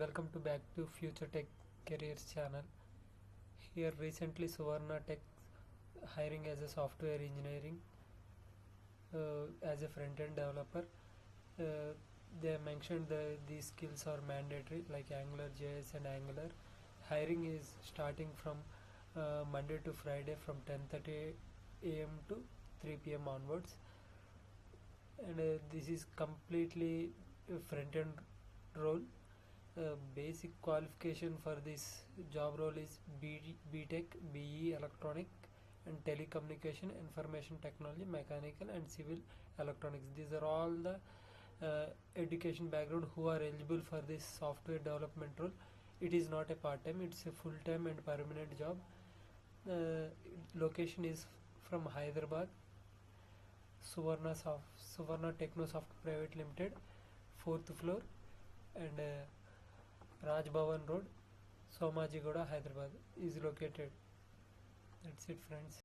Welcome to back to Future Tech Careers channel. Here recently Suvarna Tech hiring as a software engineering as a front-end developer. They mentioned these skills are mandatory like Angular, JS and Angular. Hiring is starting from Monday to Friday from 10:30 a.m. to 3 p.m. onwards, and this is completely front-end role. Basic qualification for this job role is BTech, BE Electronic and Telecommunication, Information Technology, Mechanical and Civil Electronics. These are all the education background who are eligible for this software development role. It is not a part-time, it's a full-time and permanent job. Location is from Hyderabad, Suvarna Technosoft Private Limited, 4th floor, and Raj Bhavan Road, Somajigoda, Hyderabad is located. That's it, friends.